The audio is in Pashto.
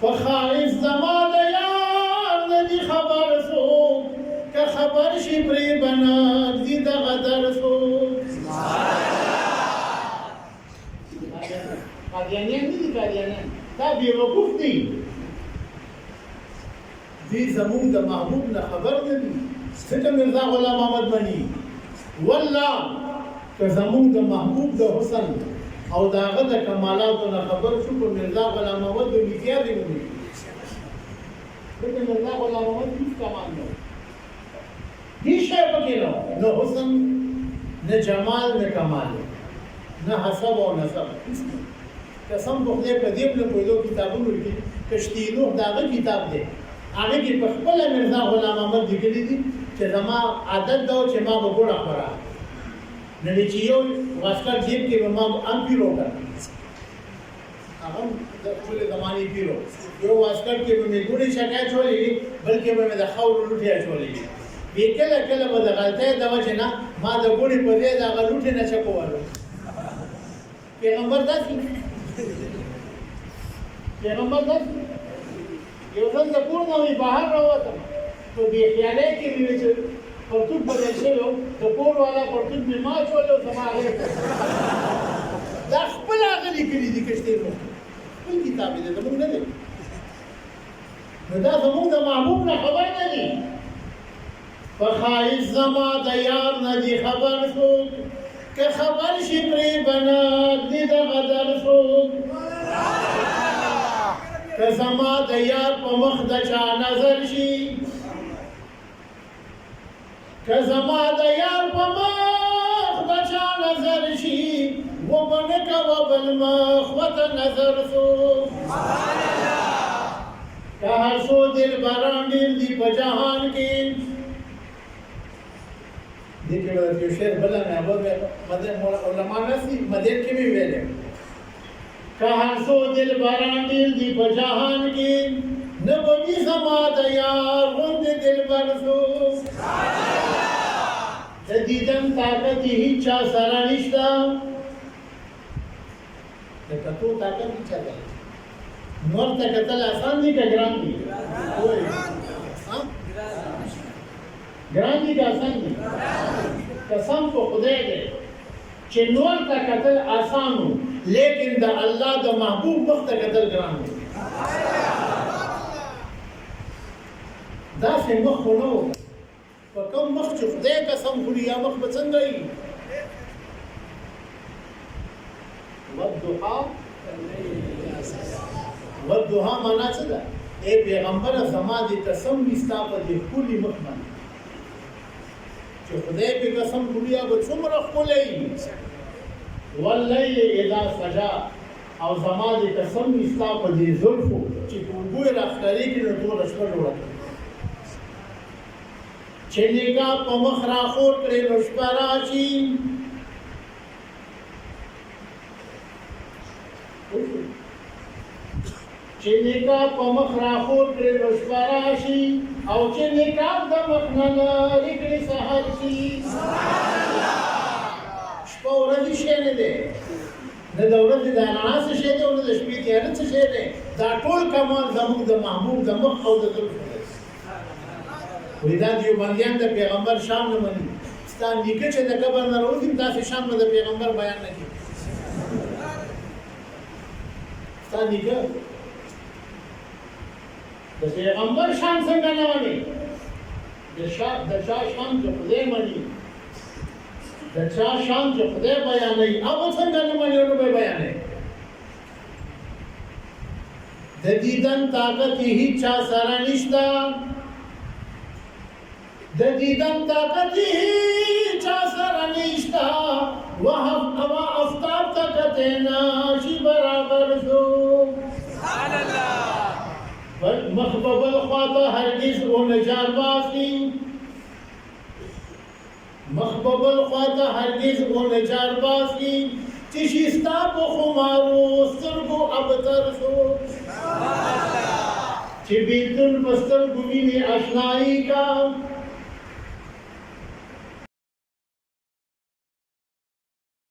فخائف زما د یار ندی خبر سو که خبر شي پرې بنا دي د غدر سو قادیانیان دي قادیانیان دا بیوقوف دي دي زموږ د محبوب نه خبر نه دي ځکه مرزا غلام محمد بني والله که زموږ د محبوب د حسن او داغه د کمالاتو نه خبر شو په مرزا غلام محمد بني کې دی ونی دغه مرزا غلام محمد هیڅ کمال نه هیڅ شی پکې نه حسن نه جمال نه کمال نه حسب او نسب قسم په دې په دې په کومو کتابونو کې کشتینو داغه کتاب دی هغه کې په خپل مرزا غلام محمد لیکلي دي چې زما عادت دا چې ما به ګوړه خورا نه چې یو واسکر جیب کې ما ام پیرو کړ هغه د ټول زماني پیرو یو واسکر کې مې ګوړې شکایت چولې بلکې مې د خاور لوټیا چولې به کله کله به د غلطۍ د وجه نه ما د ګوړې په دې د غلوټې نه چکوالو پیغمبر داسې یو ځل د کور نه بهر راووتم په بې خیالۍ کې مې چې پرتوګ بدل شوی و د کور والا پرتوګ مې ما اچولی و زما هغې دا خپل هغه لیکلي دي کشتېنو خپل کتاب دی زموږ نه دی نو دا زموږ د محبوب نه خبر نه دي په ښایست زما د یار نه دي خبر څوک که خبر شي پرې بنا دي د غدر څوک که زما د یار په مخ د چا نظر شي که زما د یار په مخ د چا نظر شي وبنه کوه بل مخ ورته نظر څوک که هر څو دلبران ډېر دي په جهان کې دې کې به یو شعر بله نه علما ناست دي مدین کې مې ویلی که هر څو دلبران ډېر دي په جهان کې نه به وي زما د یار غوندې دلبر څوک د دیدن طاقت یې هېچ چا سره نشته د کتو طاقت هېچ چا سره نور ته کتل اسان دي که ګران دي ګران دي که اسان دي قسم په خدای دی چې نور ته کتل آسان و لیکن د الله د محبوب مخ ته کتل ګران و داسې مخ خو نه و په کوم مخ چې خدای قسم خوري یا مخ به څنګه وي والضحا معنا څه ده ای پیغمبره زما دې قسم وي ستا په دې ښکلي مخ باندې چې خدای په قسم خوري یا به څومره ښکلی وي واللیل اذا سجا او زما دې قسم وي ستا په دې زلفو چې په اوبو یې راښکارېږي نو ټوله شپه جوړه کړي چې نګاه په مخ راخور کړې نو شپه راشي چې نګاه په مخ راخور کړې نو شپه راشي او چې نګاه د مخ نه لرې کړې سحر شي شپه ورځې شی نه دی نه د ورځې د رڼا څه شی دی او نه د شپې تیاره څه شی دی دا ټول کمال زموږ د محبوب د مخ او د زلفو دی دا دیوبندیان د پیغمبر شان نه مني ستا نیکه چې د قبر نه راوځي داسې شان به د پیغمبر بیان نه کوي ستا نیکه د پیغمبر شان څنګه نه مني د چا شان چې خدای مني د چا شان چې خدای بیانوي هغه څنګه نه مني نو به بیانوي د دیدن طاقت یې هېچ چا سره نشته د دیدن طاقت هېچ چا سره نشته آفتاب ته کتې نه شي برابر څوک مخ به بل خواته هرګز ونه جارباسي مخ به بل خواته هرګز ونه جارباسي چې شي ستا په خمارو سترګو ابتر څوک چې بېلتون په سترګو وینې اشنایي کا